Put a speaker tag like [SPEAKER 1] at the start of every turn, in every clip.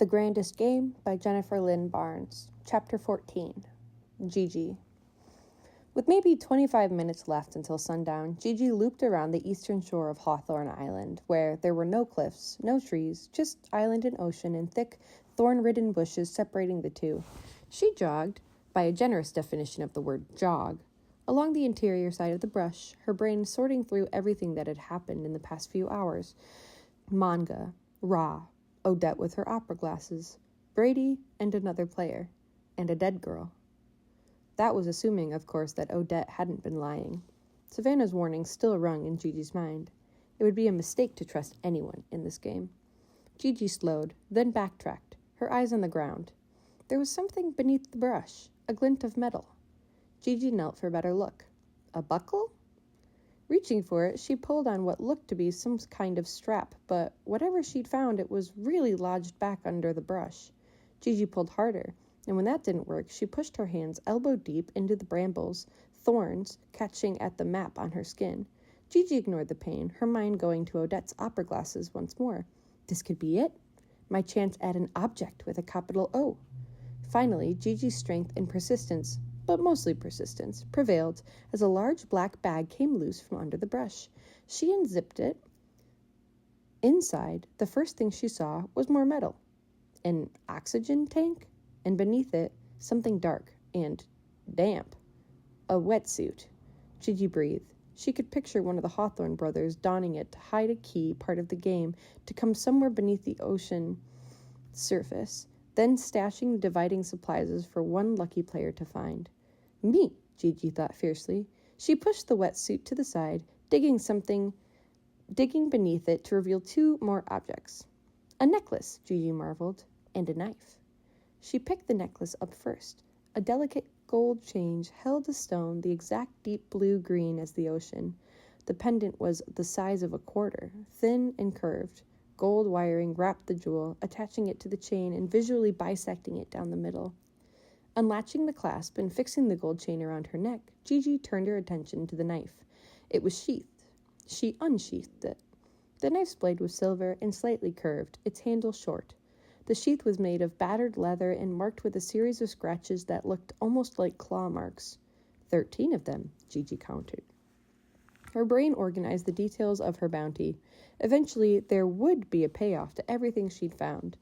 [SPEAKER 1] The Grandest Game by Jennifer Lynn Barnes. Chapter 14. Gigi. With maybe 25 minutes left until sundown, Gigi looped around the eastern shore of Hawthorne Island, where there were no cliffs, no trees, just island and ocean and thick, thorn-ridden bushes separating the two. She jogged, by a generous definition of the word jog, along the interior side of the brush, her brain sorting through everything that had happened in the past few hours. Manga, Ra, Odette with her opera glasses, Brady and another player, and a dead girl. That was assuming, of course, that Odette hadn't been lying. Savannah's warning still rung in Gigi's mind. It would be a mistake to trust anyone in this game. Gigi slowed, then backtracked, her eyes on the ground. There was something beneath the brush, a glint of metal. Gigi knelt for a better look. A buckle? Reaching for it, she pulled on what looked to be some kind of strap, but whatever she'd found, it was really lodged back under the brush. Gigi pulled harder, and when that didn't work, she pushed her hands elbow deep into the brambles, thorns catching at the map on her skin. Gigi ignored the pain, her mind going to Odette's opera glasses once more. This could be it. My chance at an object with a capital O. Finally, Gigi's strength and persistence, but mostly persistence, prevailed as a large black bag came loose from under the brush. She unzipped it. Inside, the first thing she saw was more metal. An oxygen tank, and beneath it, something dark and damp. A wetsuit. Gigi breathed. She could picture one of the Hawthorne brothers donning it to hide a key part of the game to come somewhere beneath the ocean surface, then stashing the dividing supplies for one lucky player to find. Me, Gigi thought fiercely. She pushed the wetsuit to the side, digging beneath it to reveal two more objects. A necklace, Gigi marveled, and a knife. She picked the necklace up first. A delicate gold chain held a stone the exact deep blue-green as the ocean. The pendant was the size of a quarter, thin and curved. Gold wiring wrapped the jewel, attaching it to the chain and visually bisecting it down the middle. Unlatching the clasp and fixing the gold chain around her neck, Gigi turned her attention to the knife. It was sheathed. She unsheathed it. The knife's blade was silver and slightly curved, its handle short. The sheath was made of battered leather and marked with a series of scratches that looked almost like claw marks. 13 of them, Gigi counted. Her brain organized the details of her bounty. Eventually, there would be a payoff to everything she'd found.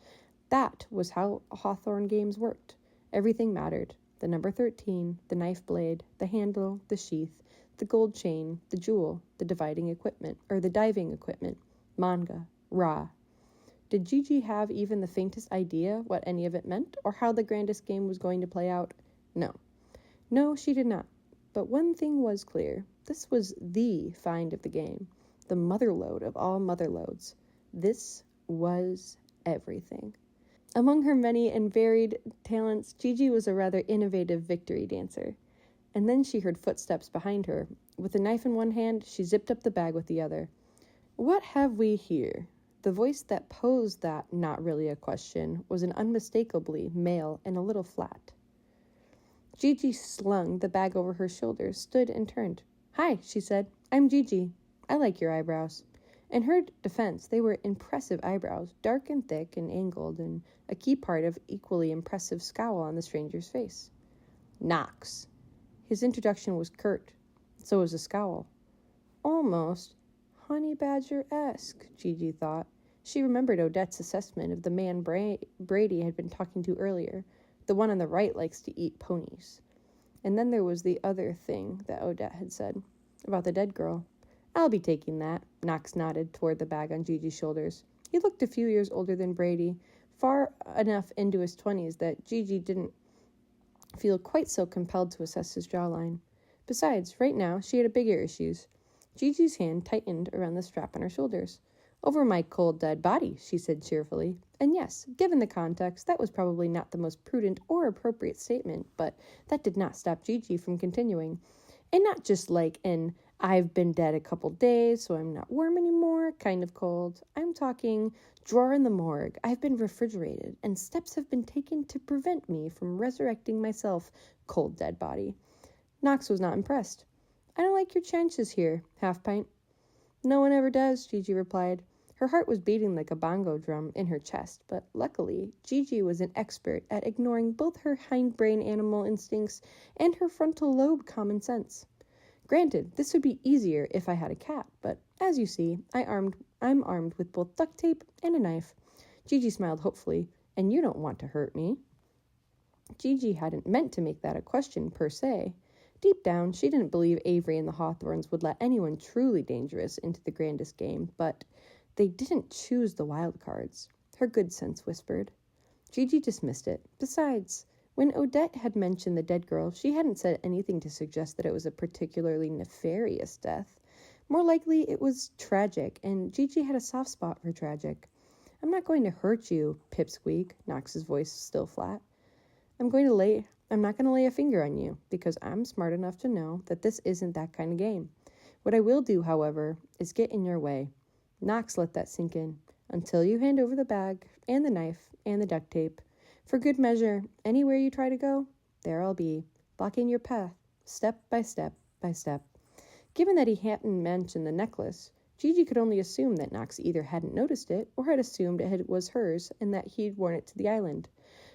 [SPEAKER 1] That was how Hawthorne games worked. Everything mattered. The number 13, the knife blade, the handle, the sheath, the gold chain, the jewel, the diving equipment, manga, Ra. Did Gigi have even the faintest idea what any of it meant, or how the grandest game was going to play out? No, she did not. But one thing was clear. This was the find of the game, the motherlode of all motherlodes. This was everything. Among her many and varied talents, Gigi was a rather innovative victory dancer. And then she heard footsteps behind her. With a knife in one hand, she zipped up the bag with the other. What have we here? The voice that posed that not really a question was an unmistakably male and a little flat. Gigi slung the bag over her shoulders, stood and turned. Hi, she said. I'm Gigi. I like your eyebrows. In her defense, they were impressive eyebrows, dark and thick and angled, and a key part of equally impressive scowl on the stranger's face. Knox. His introduction was curt. So was the scowl. Almost honey badger-esque, Gigi thought. She remembered Odette's assessment of the man Brady had been talking to earlier. The one on the right likes to eat ponies. And then there was the other thing that Odette had said about the dead girl. I'll be taking that, Knox nodded toward the bag on Gigi's shoulders. He looked a few years older than Brady, far enough into his 20s that Gigi didn't feel quite so compelled to assess his jawline. Besides, right now, she had bigger issues. Gigi's hand tightened around the strap on her shoulders. Over my cold, dead body, she said cheerfully. And yes, given the context, that was probably not the most prudent or appropriate statement, but that did not stop Gigi from continuing. And not just like an I've been dead a couple days, so I'm not warm anymore kind of cold. I'm talking drawer in the morgue. I've been refrigerated, and steps have been taken to prevent me from resurrecting myself, cold, dead body. Knox was not impressed. I don't like your chances here, Half Pint. No one ever does, Gigi replied. Her heart was beating like a bongo drum in her chest, but luckily, Gigi was an expert at ignoring both her hindbrain animal instincts and her frontal lobe common sense. Granted, this would be easier if I had a cat, but as you see, I'm armed with both duct tape and a knife. Gigi smiled hopefully. And you don't want to hurt me. Gigi hadn't meant to make that a question per se. Deep down, she didn't believe Avery and the Hawthorns would let anyone truly dangerous into the Grandest Game, but they didn't choose the wild cards, her good sense whispered. Gigi dismissed it. Besides, when Odette had mentioned the dead girl, she hadn't said anything to suggest that it was a particularly nefarious death. More likely, it was tragic, and Gigi had a soft spot for tragic. I'm not going to hurt you, Pipsqueak, Knox's voice still flat. I'm not going to lay a finger on you, because I'm smart enough to know that this isn't that kind of game. What I will do, however, is get in your way. Knox, let that sink in, until you hand over the bag, and the knife, and the duct tape. For good measure, anywhere you try to go, there I'll be, blocking your path, step by step by step. Given that he hadn't mentioned the necklace, Gigi could only assume that Knox either hadn't noticed it or had assumed it was hers and that he'd worn it to the island.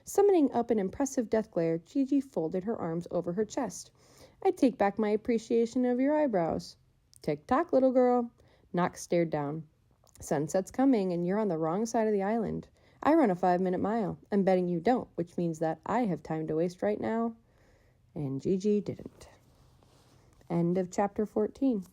[SPEAKER 1] Summoning up an impressive death glare, Gigi folded her arms over her chest. I take back my appreciation of your eyebrows. Tick-tock, little girl. Knox stared down. Sunset's coming and you're on the wrong side of the island. I run a 5-minute mile. I'm betting you don't, which means that I have time to waste right now. And Gigi didn't. End of chapter 14.